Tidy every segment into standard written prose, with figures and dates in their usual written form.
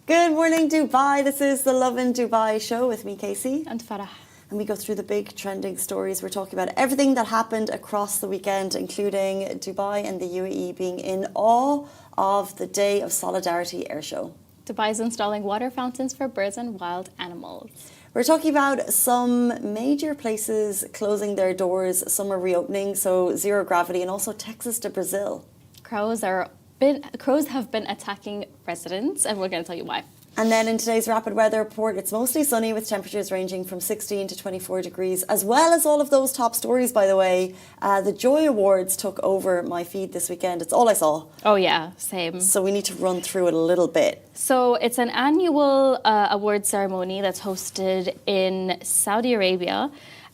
Good morning, Dubai. This is the Lovin Dubai show with me, Casey. And Farah. And we go through the big trending stories. We're talking about everything that happened across the weekend, including Dubai and the UAE being in awe of the Day of Solidarity Airshow. Dubai is installing water fountains for birds and wild animals. We're talking about some major places closing their doors. Some are reopening, so zero gravity, and also Texas to Brazil. Crows have been attacking residents, and we're going to tell you why. And then in today's rapid weather report, it's mostly sunny with temperatures ranging from 16 to 24 degrees, as well as all of those top stories, by the way. The Joy Awards took over my feed this weekend. It's all I saw. Oh, yeah, same. So we need to run through it a little bit. So it's an annual award ceremony that's hosted in Saudi Arabia.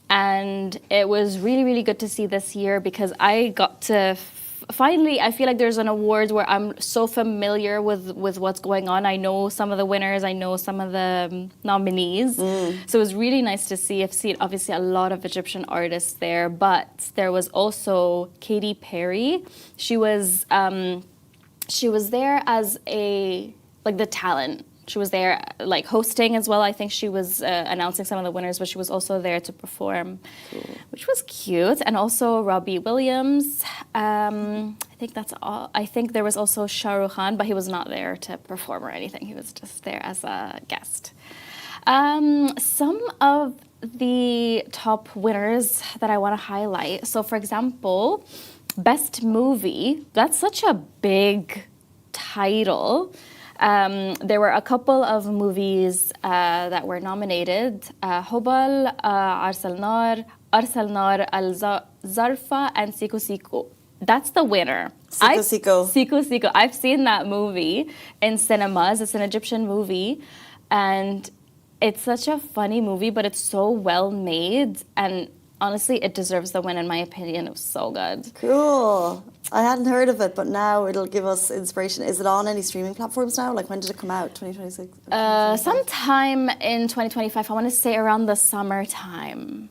And it was really, really good to see this year because I got to... Finally, I feel like there's an award where I'm so familiar with what's going on. I know some of the winners. I know some of the nominees. So it was really nice to see. I've seen, obviously, a lot of Egyptian artists there. But there was also Katy Perry. She was there as the talent. She was there hosting as well. I think she was announcing some of the winners, but she was also there to perform, which was cute. And also Robbie Williams. I think that's all. I think there was also Shah Rukh Khan, but he was not there to perform or anything. He was just there as a guest. Some of the top winners that I want to highlight. So, for example, Best Movie. That's such a big title. There were a couple of movies that were nominated. Hubal, Arsal Nar, Al Zarfa, and Siko Siko. That's the winner. Siko Siko. I've seen that movie in cinemas. It's an Egyptian movie. And it's such a funny movie, but it's so well made. And honestly, it deserves the win, in my opinion. It was so good. Cool. I hadn't heard of it, but now it'll give us inspiration. Is it on any streaming platforms now? Like, when did it come out? 2026? Sometime in 2025. I want to say around the summertime.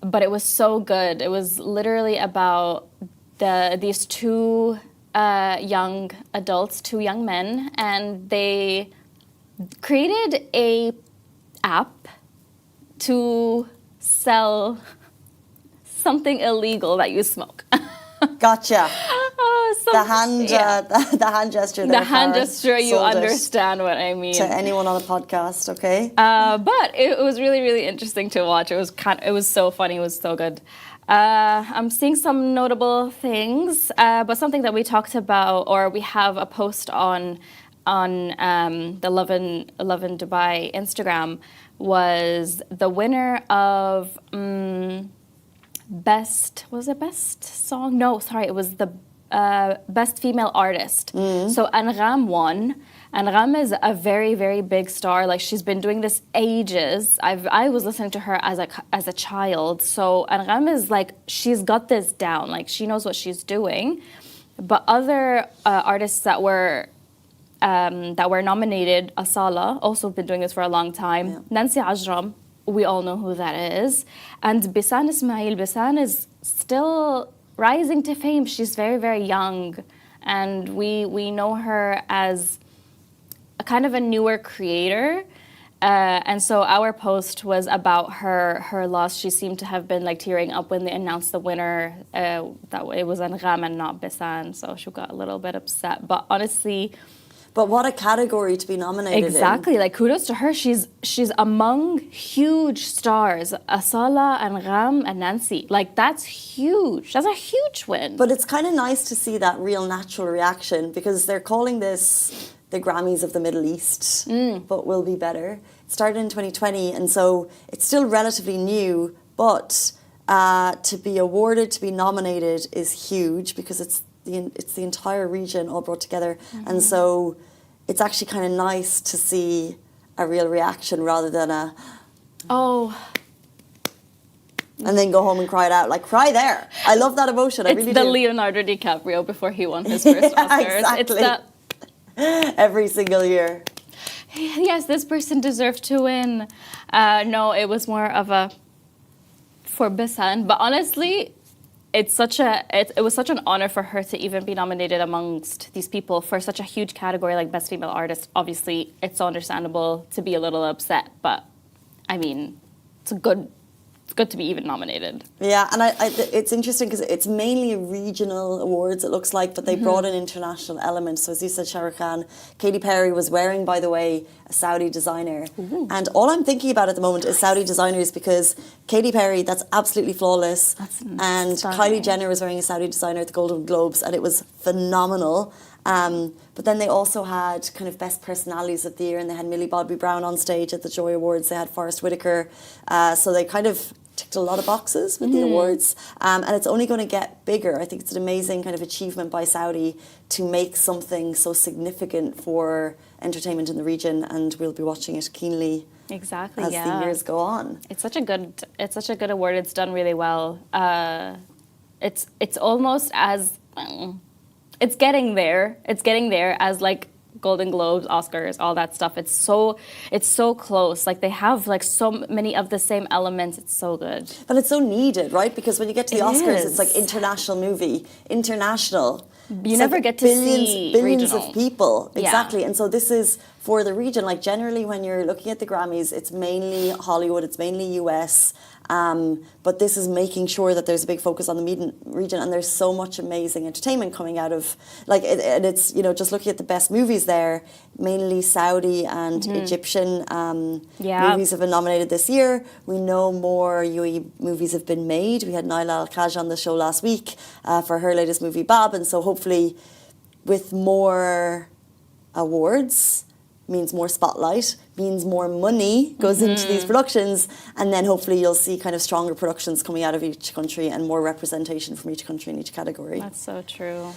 But it was so good. It was literally about these two young adults, two young men, and they created a app to sell something illegal that you smoke. Gotcha. Oh, the hand gesture. The hand gesture. You understand what I mean. To anyone on the podcast, okay? But it was really, really interesting to watch. It was so funny. It was so good. I'm seeing some notable things, but something that we talked about, or we have a post on the Lovin Dubai Instagram, was the winner of best song? No, sorry, it was the best female artist. So Angham won. Angham is a very, very big star. Like, she's been doing this ages. I was listening to her as a child. So Angham is she's got this down. Like, she knows what she's doing. But other artists that were nominated, Asala, also been doing this for a long time. Yeah. Nancy Ajram, we all know who that is. And Bisan Ismail. Bisan is still rising to fame. She's very, very young. And we know her as a kind of a newer creator. And so our post was about her loss. She seemed to have been tearing up when they announced the winner, that it was Angham and not Bisan. So she got a little bit upset. But honestly... But what a category to be nominated Exactly. Kudos to her. She's among huge stars. Asala, Angham, and Nancy. That's huge. That's a huge win. But it's kind of nice to see that real natural reaction, because they're calling this the Grammys of the Middle East, but will be better. It started in 2020, and so it's still relatively new, but to be awarded, to be nominated is huge, because it's the entire region all brought together. And so it's actually kind of nice to see a real reaction rather than a... Oh. And then go home and cry it out. Like, cry there. I love that emotion. I It's really the do. Leonardo DiCaprio before he won his first Oscars. Exactly. It's that... Every single year. Yes, this person deserved to win. No, it was more of a for Bisan. But honestly, it was such an honor for her to even be nominated amongst these people for such a huge category like Best Female Artist. Obviously, it's so understandable to be a little upset, but I mean, it's good to be even nominated. Yeah, and it's interesting because it's mainly regional awards, it looks like, but they brought in international elements. So as you said, Shah Rukh Khan, Katy Perry was wearing, by the way, a Saudi designer. Ooh. And all I'm thinking about at the moment is Saudi designers, because Katy Perry, that's absolutely flawless. And stunning. Kylie Jenner was wearing a Saudi designer at the Golden Globes, and it was phenomenal. But then they also had kind of best personalities of the year, and they had Millie Bobby Brown on stage at the Joy Awards. They had Forrest Whitaker. So they kind of ticked a lot of boxes with the awards. And it's only going to get bigger. I think it's an amazing kind of achievement by Saudi to make something so significant for entertainment in the region, and we'll be watching it keenly. Exactly, as the years go on. It's such a good award. It's done really well. It's almost as it's getting there. It's getting there as like Golden Globes, Oscars, all that stuff. It's so close. Like they have like so many of the same elements. It's so good. But it's so needed, right? Because when you get to the Oscars, it's like international movie, international. You never get to see billions regional. of people. Yeah. Exactly. And so this is for the region. Like generally when you're looking at the Grammys, it's mainly Hollywood, it's mainly US. But this is making sure that there's a big focus on the region, and there's so much amazing entertainment coming out of, like, and it's, you know, just looking at the best movies there, mainly Saudi and Egyptian movies have been nominated this year. We know more UAE movies have been made. We had Naila Al-Kaj on the show last week for her latest movie, Bab, and so hopefully with more awards means more spotlight, means more money goes into these productions, and then hopefully you'll see kind of stronger productions coming out of each country and more representation from each country in each category. That's so true.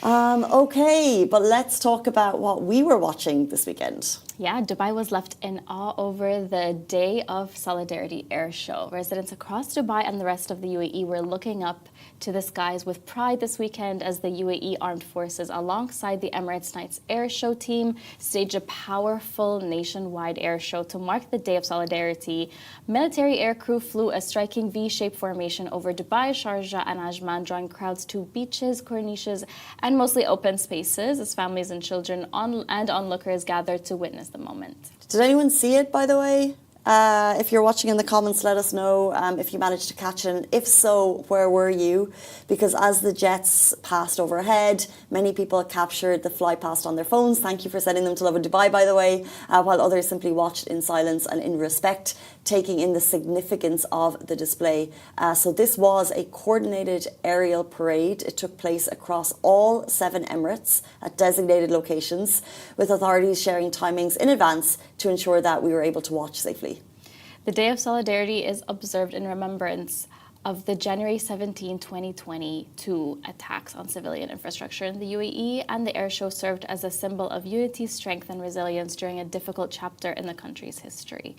Okay, but let's talk about what we were watching this weekend. Yeah, Dubai was left in awe over the Day of Solidarity Airshow. Residents across Dubai and the rest of the UAE were looking up to the skies with pride this weekend as the UAE Armed Forces, alongside the Emirates Nights Airshow team, staged a powerful nationwide airshow to mark the Day of Solidarity. Military aircrew flew a striking V-shaped formation over Dubai, Sharjah, and Ajman, drawing crowds to beaches, corniches, and mostly open spaces as families and children and onlookers gathered to witness the moment. Did anyone see it, by the way? If you're watching in the comments, let us know if you managed to catch it. And if so, where were you? Because as the jets passed overhead, many people captured the fly past on their phones. Thank you for sending them to Lovin Dubai, by the way, while others simply watched in silence and in respect, taking in the significance of the display. So this was a coordinated aerial parade. It took place across all 7 Emirates at designated locations, with authorities sharing timings in advance to ensure that we were able to watch safely. The Day of Solidarity is observed in remembrance of the January 17, 2022 attacks on civilian infrastructure in the UAE, and the airshow served as a symbol of unity, strength, and resilience during a difficult chapter in the country's history.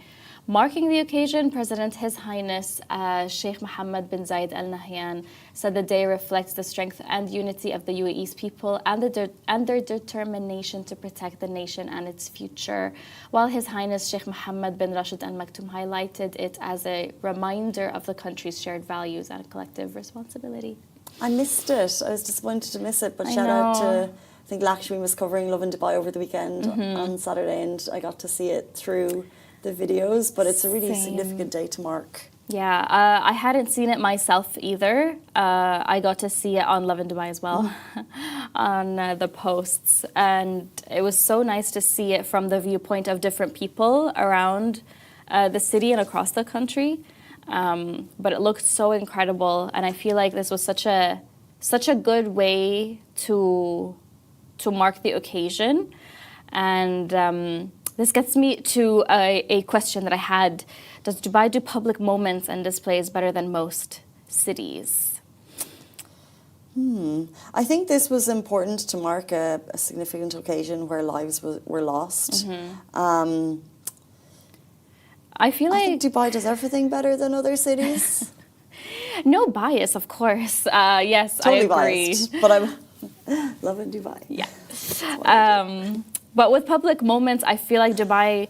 Marking the occasion, President His Highness Sheikh Mohammed bin Zayed Al Nahyan said the day reflects the strength and unity of the UAE's people and their determination to protect the nation and its future, while His Highness Sheikh Mohammed bin Rashid Al Maktoum highlighted it as a reminder of the country's shared values and collective responsibility. I missed it. I was disappointed to miss it, but shout out to, I think Lakshmi was covering Lovin Dubai over the weekend on Saturday, and I got to see it through the videos, but it's a really significant day to mark. Yeah, I hadn't seen it myself either. I got to see it on Lovin Dubai as well, on the posts, and it was so nice to see it from the viewpoint of different people around the city and across the country. But it looked so incredible, and I feel like this was such a good way to mark the occasion. And this gets me to a question that I had. Does Dubai do public moments and displays better than most cities? I think this was important to mark a significant occasion where lives were lost. I feel I like think Dubai does everything better than other cities. no bias, of course. Yes, Totally I agree. biased, but I'm loving Dubai. Yeah. But with public moments, I feel like Dubai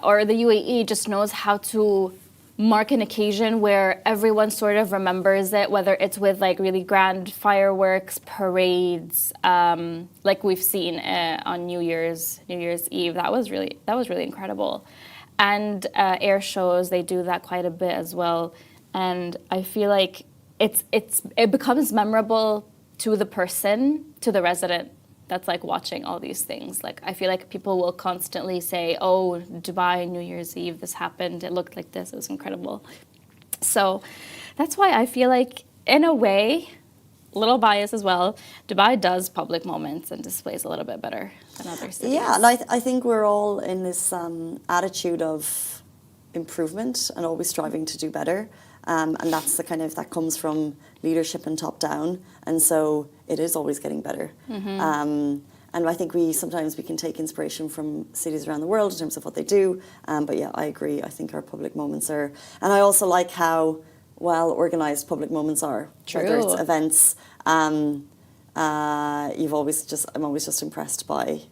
or the UAE just knows how to mark an occasion where everyone sort of remembers it, whether it's with like really grand fireworks, parades, like we've seen on New Year's Eve. That was really incredible. And air shows, they do that quite a bit as well. And I feel like it becomes memorable to the person, to the resident that's like watching all these things. Like I feel like people will constantly say, "Oh, Dubai, New Year's Eve, this happened. It looked like this. It was incredible." So that's why I feel like, in a way, little bias as well, Dubai does public moments and displays a little bit better than other cities. Yeah, and I think we're all in this attitude of improvement and always striving to do better. And that's that comes from leadership and top down. And so it is always getting better. And I think sometimes we can take inspiration from cities around the world in terms of what they do. But yeah, I agree. I think our public moments are, and I also like how well organized public moments are. True. Whether it's events, I'm always just impressed by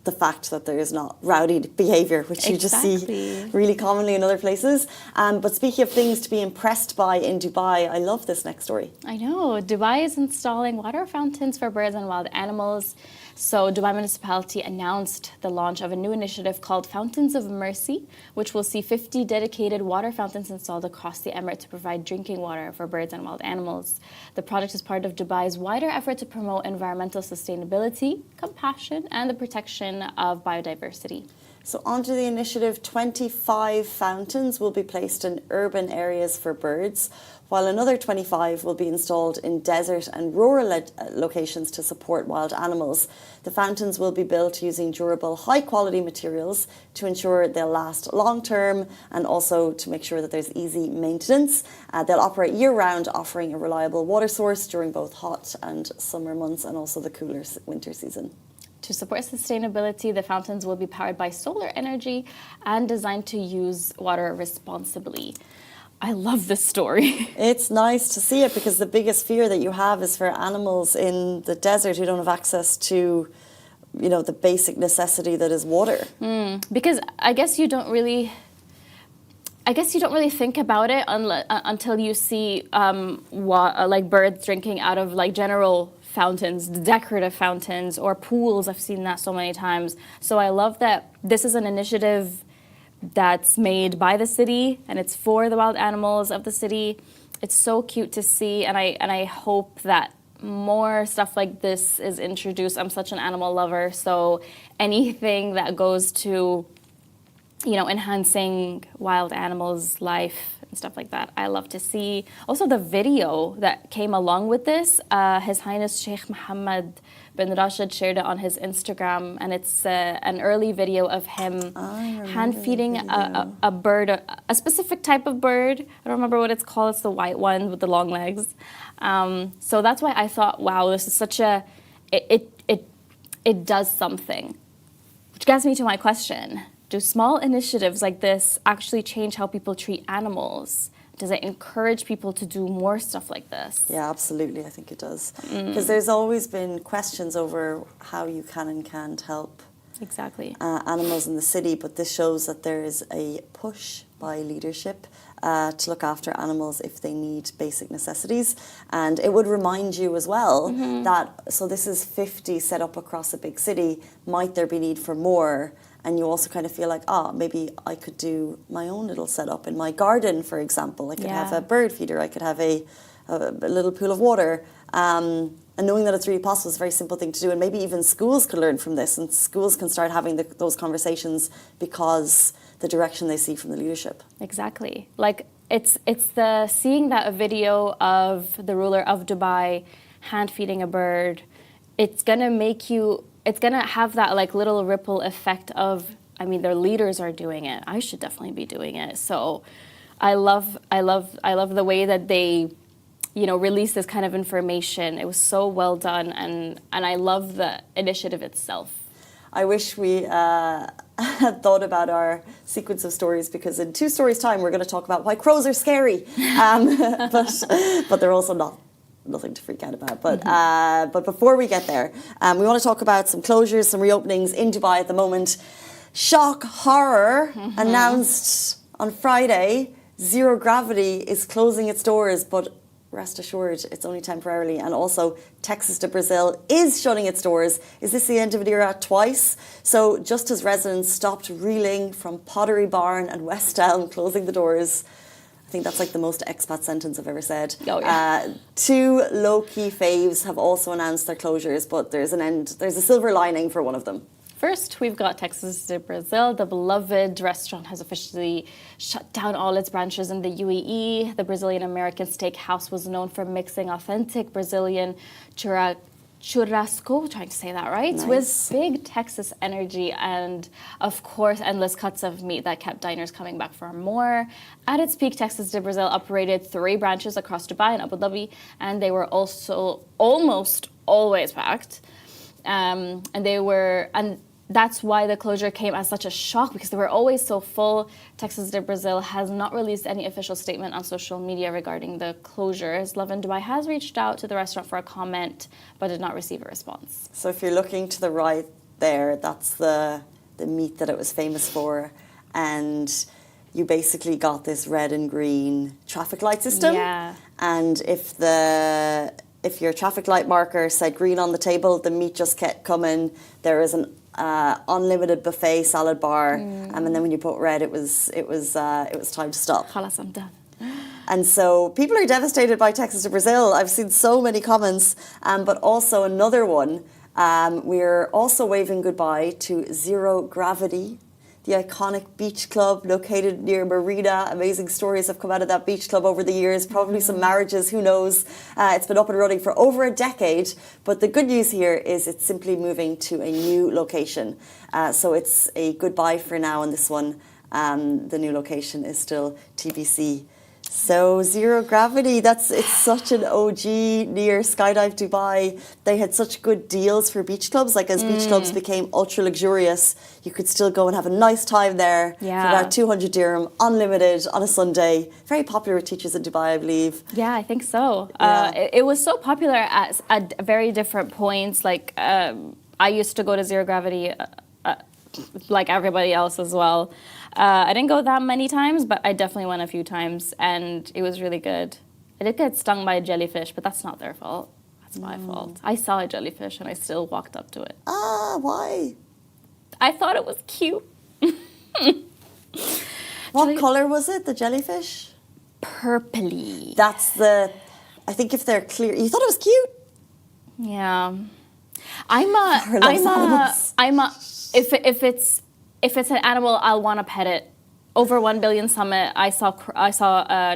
the fact that there is not rowdy behaviour, which you just see really commonly in other places. But speaking of things to be impressed by in Dubai, I love this next story. I know. Dubai is installing water fountains for birds and wild animals. So Dubai Municipality announced the launch of a new initiative called Fountains of Mercy, which will see 50 dedicated water fountains installed across the emirate to provide drinking water for birds and wild animals. The project is part of Dubai's wider effort to promote environmental sustainability, compassion, and the protection of biodiversity. So onto the initiative, 25 fountains will be placed in urban areas for birds, while another 25 will be installed in desert and rural locations to support wild animals. The fountains will be built using durable, high-quality materials to ensure they'll last long-term and also to make sure that there's easy maintenance. They'll operate year-round, offering a reliable water source during both hot and summer months and also the cooler winter season. To support sustainability, the fountains will be powered by solar energy and designed to use water responsibly. I love this story. It's nice to see it because the biggest fear that you have is for animals in the desert who don't have access to, the basic necessity that is water. Because I guess you don't really think about it until you see like birds drinking out of like general fountains, decorative fountains, or pools. I've seen that so many times. So I love that this is an initiative that's made by the city and it's for the wild animals of the city. It's so cute to see, and I hope that more stuff like this is introduced. I'm such an animal lover, so anything that goes to, enhancing wild animals' life and stuff like that, I love to see. Also, the video that came along with this, His Highness Sheikh Mohammed bin Rashid shared it on his Instagram, and it's an early video of him hand feeding a bird, a specific type of bird. I don't remember what it's called. It's the white one with the long legs. So that's why I thought, wow, this is such a it does something, which gets me to my question. Do small initiatives like this actually change how people treat animals? Does it encourage people to do more stuff like this? Yeah, absolutely. I think it does. Because there's always been questions over how you can and can't help animals in the city, but this shows that there is a push by leadership to look after animals if they need basic necessities. And it would remind you as well that, so this is 50 set up across a big city, might there be need for more? And you also kind of feel like, maybe I could do my own little setup in my garden, for example. I could have a bird feeder. I could have a little pool of water. And knowing that it's really possible is a very simple thing to do. And maybe even schools could learn from this. And schools can start having those conversations because the direction they see from the leadership. Exactly. Like, it's the seeing that video of the ruler of Dubai hand feeding a bird, it's going to make you... It's going to have that like little ripple effect of, their leaders are doing it. I should definitely be doing it. So I love the way that they release this kind of information. It was so well done, and I love the initiative itself. I wish we had thought about our sequence of stories, because in 2 stories' time we're going to talk about why crows are scary, but they're also nothing to freak out about. But before we get there, we want to talk about some closures, some reopenings in Dubai at the moment. Shock, horror, announced on Friday, Zero Gravity is closing its doors, but rest assured, it's only temporarily. And also, Texas de Brazil is shutting its doors. Is this the end of an era twice? So just as residents stopped reeling from Pottery Barn and West Elm closing the doors, I think that's like the most expat sentence I've ever said. Oh, yeah. 2 low-key faves have also announced their closures, but there's a silver lining for one of them. First, we've got Texas de Brazil. The beloved restaurant has officially shut down all its branches in the UAE. The Brazilian-American steakhouse was known for mixing authentic Brazilian churrasco, trying to say that right, nice, with big Texas energy and, of course, endless cuts of meat that kept diners coming back for more. At its peak, Texas de Brazil operated 3 branches across Dubai and Abu Dhabi, and they were also almost always packed. That's why the closure came as such a shock, because they were always so full. Texas de Brazil has not released any official statement on social media regarding the closures. Lovin Dubai has reached out to the restaurant for a comment, but did not receive a response. So if you're looking to the right there, that's the meat that it was famous for. And you basically got this red and green traffic light system. Yeah. And if your traffic light marker said green on the table, the meat just kept coming. There is an unlimited buffet salad bar, and then when you put red, it was time to stop. Khalas, I'm done. And so people are devastated by Texas de Brazil. I've seen so many comments, but also another one. We're also waving goodbye to Zero Gravity, the iconic beach club located near Marina. Amazing stories have come out of that beach club over the years, probably some marriages, who knows. It's been up and running for over a decade, but the good news here is it's simply moving to a new location. So it's a goodbye for now on this one. The new location is still TBC. So Zero Gravity, it's such an OG near Skydive Dubai. They had such good deals for beach clubs. Like as beach clubs became ultra luxurious, you could still go and have a nice time there for about 200 dirham, unlimited on a Sunday. Very popular with teachers in Dubai, I believe. Yeah, I think so. Yeah. It was so popular at very different points. Like I used to go to Zero Gravity like everybody else as well. I didn't go that many times, but I definitely went a few times, and it was really good. I did get stung by a jellyfish, but that's not their fault. That's my fault. I saw a jellyfish, and I still walked up to it. Why? I thought it was cute. What colour was it, the jellyfish? Purpley. I think if they're clear, you thought it was cute? Yeah. If it's an animal, I'll want to pet it. Over 1 billion summit, I saw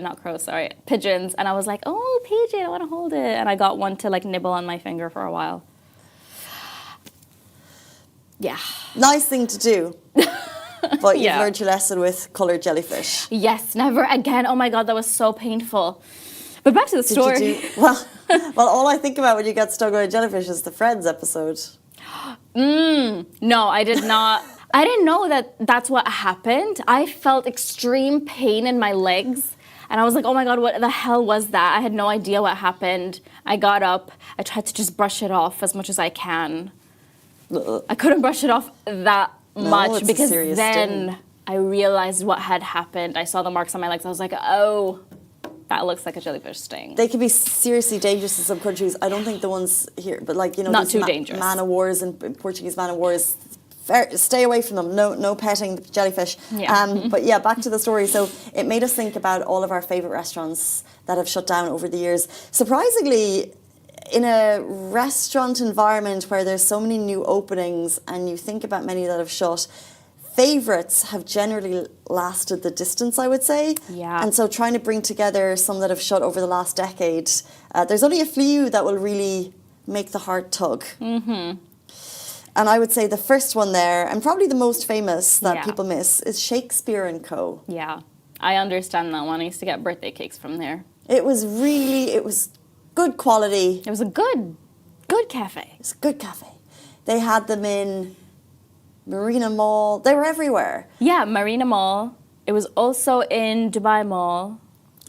not crows, sorry, pigeons, and I was like, oh, pigeon, I want to hold it, and I got one to like nibble on my finger for a while. Yeah. Nice thing to do. But you've learned your lesson with coloured jellyfish. Yes, never again. Oh my God, that was so painful. But back to the story. Well, all I think about when you get stung by a jellyfish is the Friends episode. No, I did not. I didn't know that that's what happened. I felt extreme pain in my legs. And I was like, oh my God, what the hell was that? I had no idea what happened. I got up. I tried to just brush it off as much as I can. I couldn't brush it off that much because then I realized what had happened. I saw the marks on my legs. I was like, oh, that looks like a jellyfish sting. They can be seriously dangerous in some countries. I don't think the ones here, but like, not too dangerous. Man-o'-wars and Portuguese man-o'-wars, stay away from them. No petting the jellyfish. Yeah. But yeah, back to the story. So it made us think about all of our favourite restaurants that have shut down over the years. Surprisingly, in a restaurant environment where there's so many new openings and you think about many that have shut, favourites have generally lasted the distance, I would say. Yeah. And so trying to bring together some that have shut over the last decade, there's only a few that will really make the heart tug. Mm-hmm. And I would say the first one there, and probably the most famous that people miss, is Shakespeare & Co. Yeah, I understand that one. I used to get birthday cakes from there. It was good quality. It was a good cafe. It's a good cafe. They had them in Marina Mall. They were everywhere. Yeah, Marina Mall. It was also in Dubai Mall.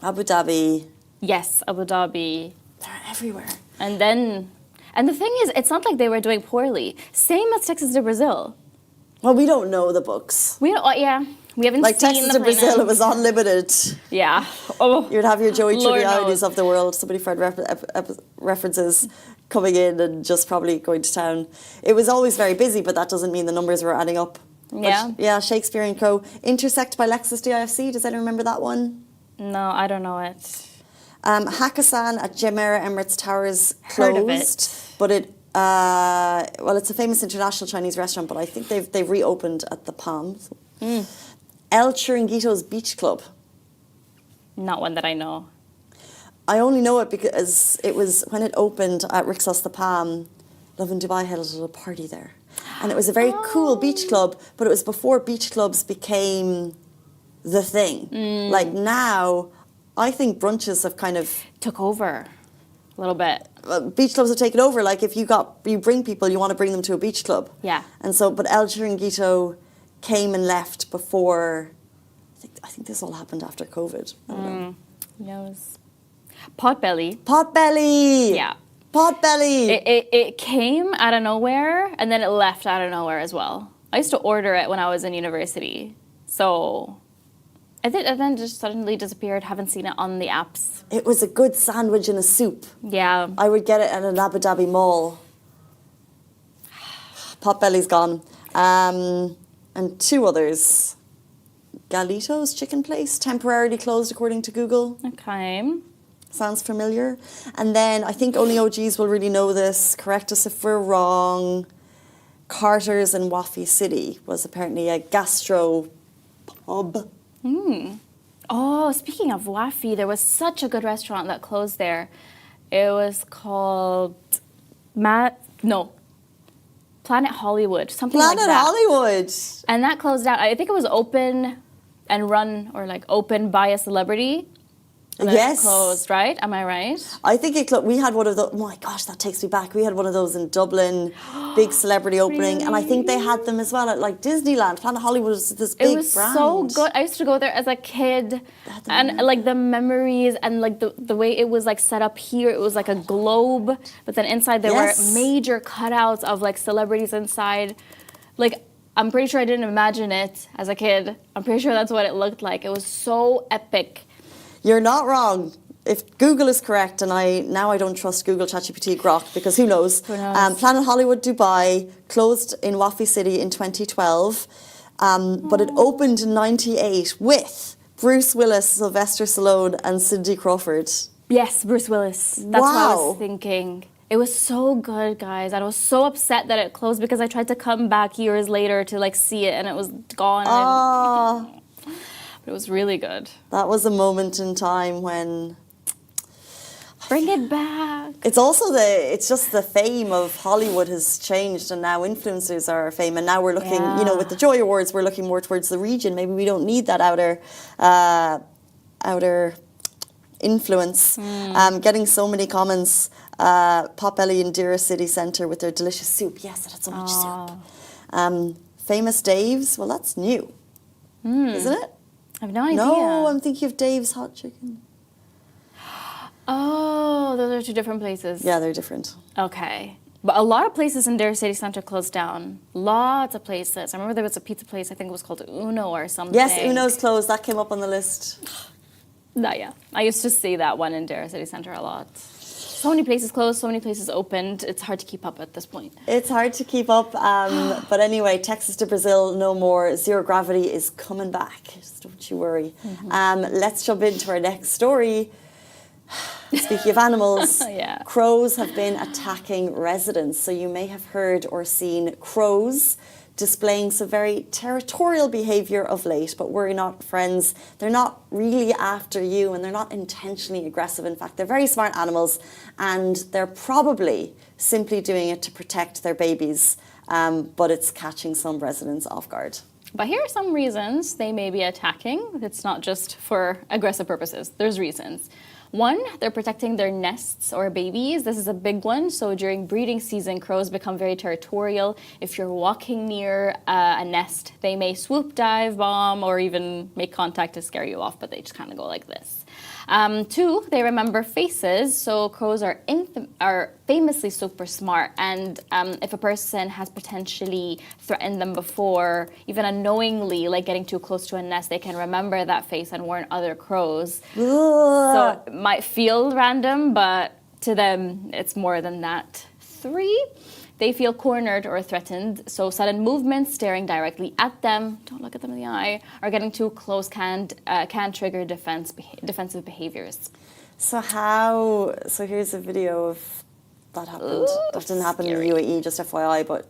Abu Dhabi. Yes, Abu Dhabi. They're everywhere. And the thing is, it's not like they were doing poorly. Same as Texas to Brazil. Well, we don't know the books. We haven't Like seen Texas the to Brazil, plane. it was unlimited. Yeah. Oh, You'd have your Joey Lord Tribbiani's knows. of the world, somebody Fred references coming in and just probably going to town. It was always very busy, but that doesn't mean the numbers were adding up. Yeah. But, yeah, Shakespeare and Co. Intersect by Lexus DIFC. Does anyone remember that one? No, I don't know it. Hakkasan at Jumeirah Emirates Towers Heard closed. of it. But it's a famous international Chinese restaurant, but I think they've reopened at the Palm. El Chiringuito's Beach Club. Not one that I know. I only know it because it was when it opened at Rixos the Palm, Lovin Dubai had a little party there. And it was a very cool beach club, but it was before beach clubs became the thing. Like now, I think brunches have kind of... Took over a little bit. Beach clubs have taken over. Like if you bring people, you want to bring them to a beach club. Yeah. And so, but El Chiringuito came and left before... I think this all happened after COVID. I don't know. Who knows? Potbelly. Potbelly! Yeah. Potbelly! It came out of nowhere and then it left out of nowhere as well. I used to order it when I was in university. So and then just suddenly disappeared. Haven't seen it on the apps. It was a good sandwich and a soup. Yeah. I would get it at an Abu Dhabi mall. Potbelly's gone. And two others. Galito's Chicken Place, temporarily closed according to Google. Okay. Sounds familiar. And then I think only OGs will really know this. Correct us if we're wrong. Carter's in Wafi City was apparently a gastro pub. Oh, speaking of Wafi, there was such a good restaurant that closed there. It was called Planet Hollywood, something like that. Planet Hollywood. And that closed down. I think it was open and run or like open by a celebrity. And then Yes. it closed, right? Am I right? I think we had one of those. Oh my gosh, that takes me back. We had one of those in Dublin, big celebrity opening, and I think they had them as well at like Disneyland. Planet Hollywood was this big It was brand. so good. I used to go there as a kid, and like the memories and like the way it was like set up here. It was like a globe, but then inside there Yes. were major cutouts of like celebrities inside. Like I'm pretty sure I didn't imagine it as a kid. I'm pretty sure that's what it looked like. It was so epic. You're not wrong. If Google is correct, and I don't trust Google, ChatGPT, Grok, because who knows? Who knows? Planet Hollywood Dubai closed in Wafi City in 2012, but it opened in '98 with Bruce Willis, Sylvester Stallone, and Cindy Crawford. Yes, Bruce Willis. That's what I Wow. was thinking. It was so good, guys. And I was so upset that it closed because I tried to come back years later to like see it and it was gone. Ah, But it was really good. that was a moment in time when Bring it back. it's just the fame of Hollywood has changed, and now influencers are fame, and now we're looking, with the Joy Awards, we're looking more towards the region. Maybe we don't need that outer influence. Getting so many comments. Potbelly in Dira City Centre with their delicious soup. Yes, it had so much soup. Famous Dave's. Well, that's new, isn't it? I have no idea. No, I'm thinking of Dave's Hot Chicken. Oh, those are two different places. Yeah, they're different. Okay. But a lot of places in Dare City Centre closed down. Lots of places. I remember there was a pizza place, I think it was called Uno or something. Yes, Uno's closed. That came up on the list. Yeah. I used to see that one in Dare City Centre a lot. So many places closed, so many places opened. It's hard to keep up at this point. It's hard to keep up. But anyway, Texas to Brazil, no more. Zero Gravity is coming back. Just don't you worry. Let's jump into our next story. Speaking of animals, Yeah. crows have been attacking residents. So you may have heard or seen crows displaying some very territorial behaviour of late, but worry not, friends. They're not really after you, and they're not intentionally aggressive. In fact, they're very smart animals, and they're probably simply doing it to protect their babies, but it's catching some residents off guard. But here are some reasons they may be attacking. It's not just for aggressive purposes. There's reasons. One, they're protecting their nests or babies. This is a big one. So during breeding season, crows become very territorial. If you're walking near a nest, they may swoop, dive, bomb, or even make contact to scare you off, but they just kind of go like this. Two, they remember faces. So crows are famously super smart, and if a person has potentially threatened them before, even unknowingly, like getting too close to a nest, they can remember that face and warn other crows. So it might feel random, but to them, it's more than that. Three, they feel cornered or threatened, so sudden movements, staring directly at them, don't look at them in the eye, or getting too close can trigger defensive behaviors. So here's a video of that happened. Ooh, that didn't happen scary. in UAE, just FYI, but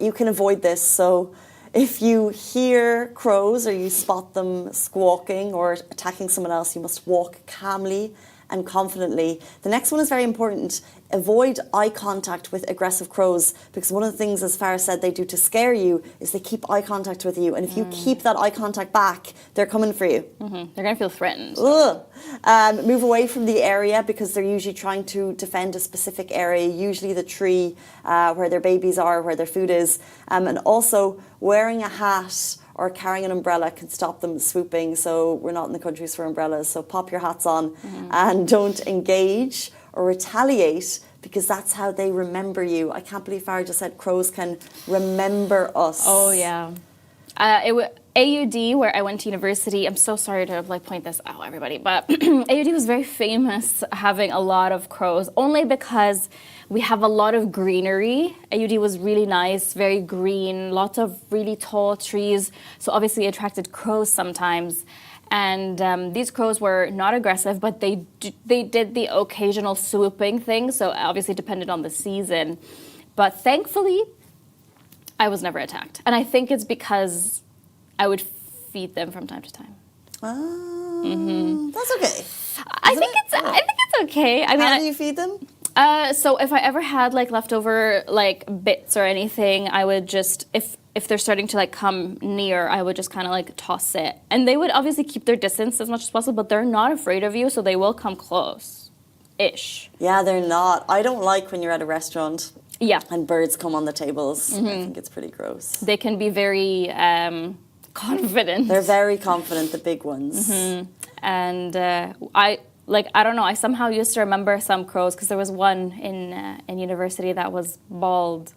you can avoid this. So if you hear crows or you spot them squawking or attacking someone else, you must walk calmly and confidently. The next one is very important. Avoid eye contact with aggressive crows, because one of the things, as Farah said, they do to scare you is they keep eye contact with you. And if you keep that eye contact back, they're coming for you. Mm-hmm. They're going to feel threatened. Move away from the area, because they're usually trying to defend a specific area, usually the tree where their babies are, where their food is. And also, wearing a hat or carrying an umbrella can stop them swooping. So we're not in the countries for umbrellas. So pop your hats on and don't engage or retaliate, because that's how they remember you. I can't believe Farah just said crows can remember us. Oh, yeah. AUD, where I went to university, I'm so sorry to point this out, everybody, but AUD was very famous having a lot of crows, only because we have a lot of greenery. AUD was really nice, very green, lots of really tall trees, so obviously it attracted crows sometimes. And these crows were not aggressive, but they did the occasional swooping thing, so obviously it depended on the season. But thankfully, I was never attacked. And I think it's because I would feed them from time to time. That's okay. I think it's okay. I mean, how do you feed them? So if I ever had leftover bits or anything, I would just, if they're starting to come near, I would just kind of toss it. And they would obviously keep their distance as much as possible, but they're not afraid of you, so they will come close-ish. Yeah, they're not. I don't like when you're at a restaurant. Yeah. And birds come on the tables. I think it's pretty gross. They can be very confident. They're very confident, the big ones. And I don't know, I somehow used to remember some crows, because there was one in university that was bald.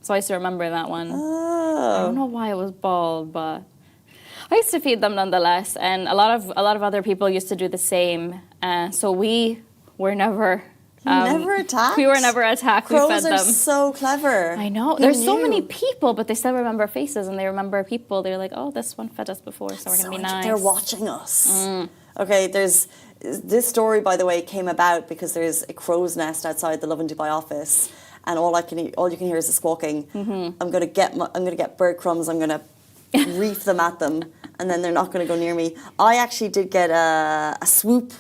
So I used to remember that one. I don't know why it was bald, but I used to feed them nonetheless. And a lot of other people used to do the same. So we were never... never attacked? We were never attacked. Crows we fed are them. so clever. I know. There's so many people, but they still remember faces, and they remember people. They're like, oh, this one fed us before, so we're going to be nice. They're watching us. Okay, this story, by the way, came about because there's a crow's nest outside the Lovin Dubai office, and all you can hear is the squawking. I'm going to get bird crumbs. I'm going to reef them at them, and then they're not going to go near me. I actually did get a swoop.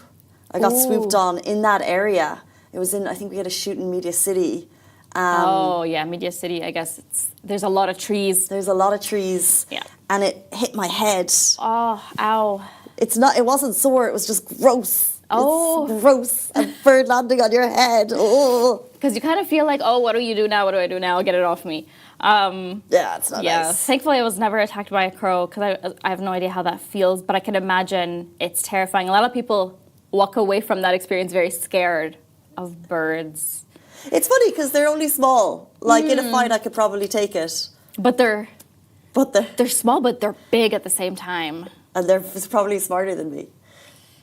I got swooped on in that area. It was I think we had a shoot in Media City. Media City, I guess there's a lot of trees. There's a lot of trees. Yeah. And it hit my head. Oh, ow. It wasn't sore, it was just gross. Oh. It's gross. A bird landing on your head. Oh. Because you kind of feel like, oh, what do you do now? What do I do now? Get it off me. Yeah, it's not nice. Thankfully, I was never attacked by a crow, because I have no idea how that feels, but I can imagine it's terrifying. A lot of people walk away from that experience very scared of birds. It's funny because they're only small. In a fight, I could probably take it. But they're small, but they're big at the same time. And they're probably smarter than me.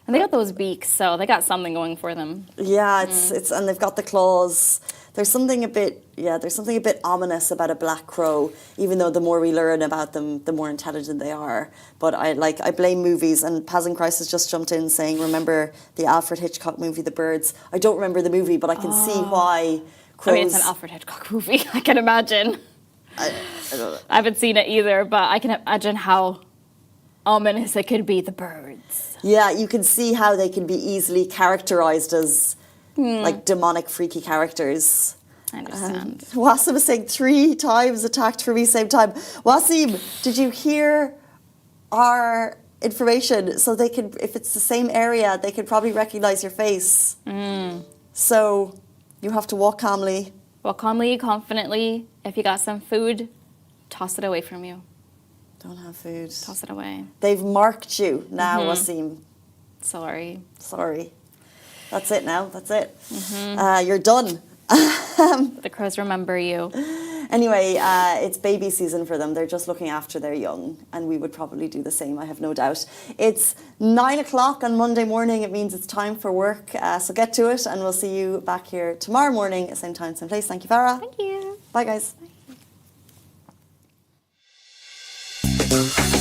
And they got those beaks, so they got something going for them. Yeah, it's and they've got the claws. There's something a bit ominous about a black crow, even though the more we learn about them, the more intelligent they are. But I blame movies, and Paz and Crisis just jumped in saying, remember the Alfred Hitchcock movie, The Birds? I don't remember the movie, but I can see why crows... I mean, it's an Alfred Hitchcock movie, I can imagine. I don't know. I haven't seen it either, but I can imagine how ominous it could be, the birds. Yeah, you can see how they can be easily characterized as demonic, freaky characters. I understand. Wasim is saying 3 times attacked for me same time. Wasim, did you hear our information so they could, if it's the same area, they could probably recognize your face. So you have to walk calmly. Walk calmly, confidently. If you got some food, toss it away from you. Don't have food. Toss it away. They've marked you now, Wasim. Sorry. That's it now. That's it. You're done. The crows remember you. Anyway, it's baby season for them. They're just looking after their young, and we would probably do the same, I have no doubt. It's 9 o'clock on Monday morning. It means it's time for work. So get to it, and we'll see you back here tomorrow morning, same time, same place. Thank you, Farah. Thank you. Bye, guys. Bye.